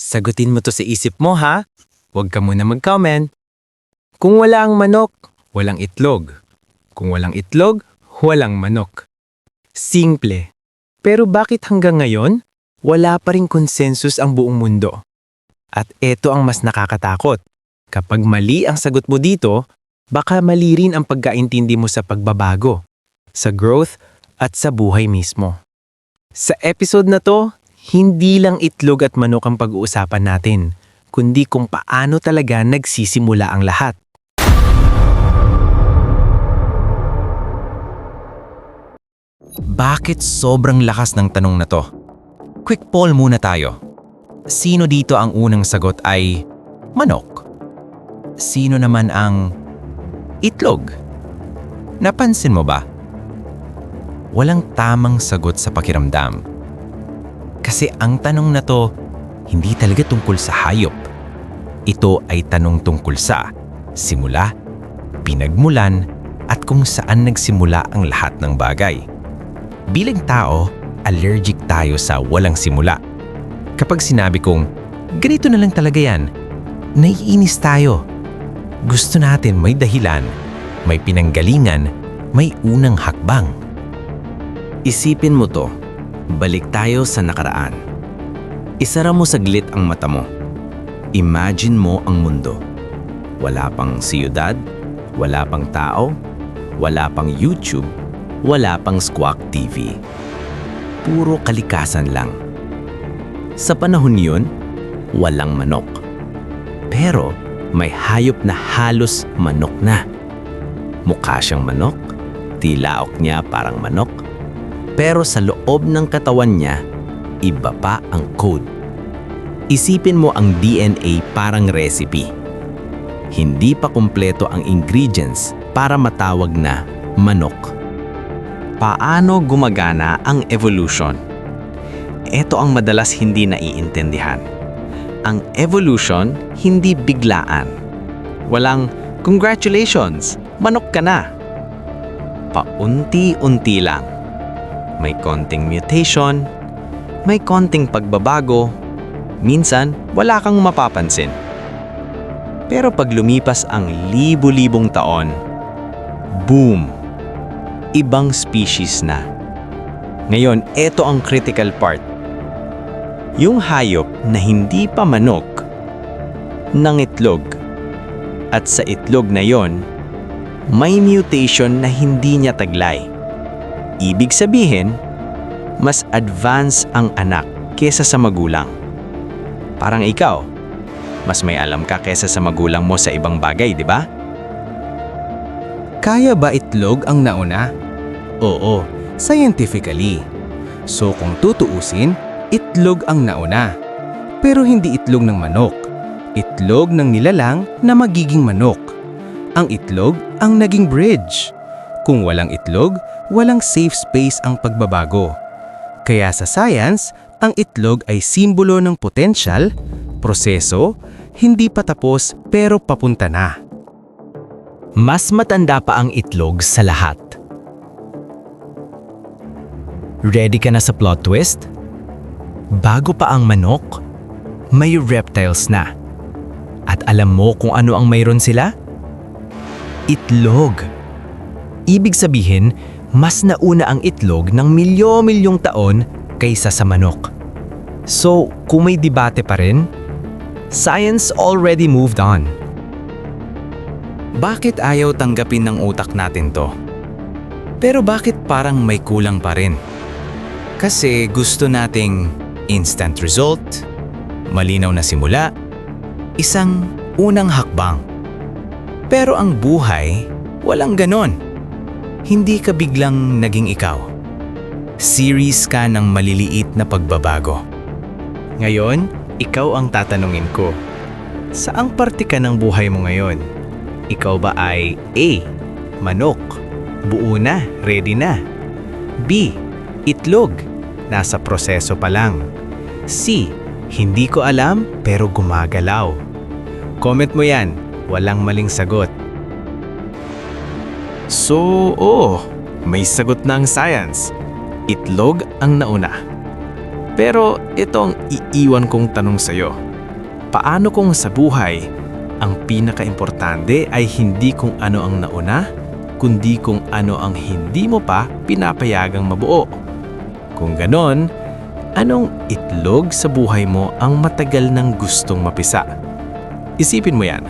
Sagutin mo to sa isip mo ha. Huwag ka muna mag-comment. Kung wala ang manok, walang itlog. Kung walang itlog, walang manok. Simple. Pero bakit hanggang ngayon, wala pa ring konsensus ang buong mundo? At eto ang mas nakakatakot. Kapag mali ang sagot mo dito, baka mali rin ang pagkaintindi mo sa pagbabago, sa growth at sa buhay mismo. Sa episode na to, hindi lang itlog at manok ang pag-uusapan natin, kundi kung paano talaga nagsisimula ang lahat. Bakit sobrang lakas ng tanong na to? Quick poll muna tayo. Sino dito ang unang sagot ay manok? Sino naman ang itlog? Napansin mo ba? Walang tamang sagot sa pakiramdam. Kasi ang tanong na to, hindi talaga tungkol sa hayop. Ito ay tanong tungkol sa simula, pinagmulan, at kung saan nagsimula ang lahat ng bagay. Bilang tao, allergic tayo sa walang simula. Kapag sinabi kong, ganito na lang talaga yan, naiinis tayo. Gusto natin may dahilan, may pinanggalingan, may unang hakbang. Isipin mo to, balik tayo sa nakaraan. Isara mo saglit ang mata mo. Imagine mo ang mundo. Wala pang siyudad, wala pang tao, wala pang YouTube, wala pang Squawk TV. Puro kalikasan lang. Sa panahon yun, walang manok. Pero may hayop na halos manok na. Mukha siyang manok, tilaok niya parang manok, pero sa loob ng katawan niya, iba pa ang code. Isipin mo ang DNA parang recipe. Hindi pa kumpleto ang ingredients para matawag na manok. Paano gumagana ang evolution? Ito ang madalas hindi naiintindihan. Ang evolution hindi biglaan. Walang, congratulations, manok ka na. Paunti-unti lang. May konting mutation, may konting pagbabago, minsan wala kang mapapansin. Pero pag lumipas ang libu-libong taon, boom! Ibang species na. Ngayon, ito ang critical part. Yung hayop na hindi pa manok, ng itlog. At sa itlog na yon, may mutation na hindi niya taglay. Ibig sabihin, mas advance ang anak kesa sa magulang. Parang ikaw, mas may alam ka kesa sa magulang mo sa ibang bagay, di ba? Kaya ba itlog ang nauna? Oo, scientifically. So kung tutuusin, itlog ang nauna. Pero hindi itlog ng manok. Itlog ng nilalang na magiging manok. Ang itlog ang naging bridge. Kung walang itlog, walang safe space ang pagbabago. Kaya sa science, ang itlog ay simbolo ng potential, proseso, hindi pa tapos pero papunta na. Mas matanda pa ang itlog sa lahat. Ready ka na sa plot twist? Bago pa ang manok, may reptiles na. At alam mo kung ano ang mayroon sila? Itlog. Ibig sabihin, mas nauna ang itlog ng milyo-milyong taon kaysa sa manok. So, kung may debate pa rin, science already moved on. Bakit ayaw tanggapin ng utak natin to? Pero bakit parang may kulang pa rin? Kasi gusto nating instant result, malinaw na simula, isang unang hakbang. Pero ang buhay, walang ganon. Hindi ka biglang naging ikaw. Series ka ng maliliit na pagbabago. Ngayon, ikaw ang tatanungin ko. Saang parte ka ng buhay mo ngayon? Ikaw ba ay A. Manok, buo na, ready na. B. Itlog, nasa proseso pa lang. C. Hindi ko alam pero gumagalaw. Comment mo yan, walang maling sagot. So, may sagot na ang science. Itlog ang nauna. Pero ito ang iiwan kong tanong sa'yo. Paano kung sa buhay, ang pinakaimportante ay hindi kung ano ang nauna, kundi kung ano ang hindi mo pa pinapayagang mabuo? Kung ganon, anong itlog sa buhay mo ang matagal nang gustong mapisa? Isipin mo yan.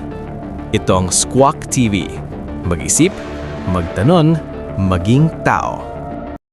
Ito ang Squawk TV. Mag-isip, magtanon, maging tao.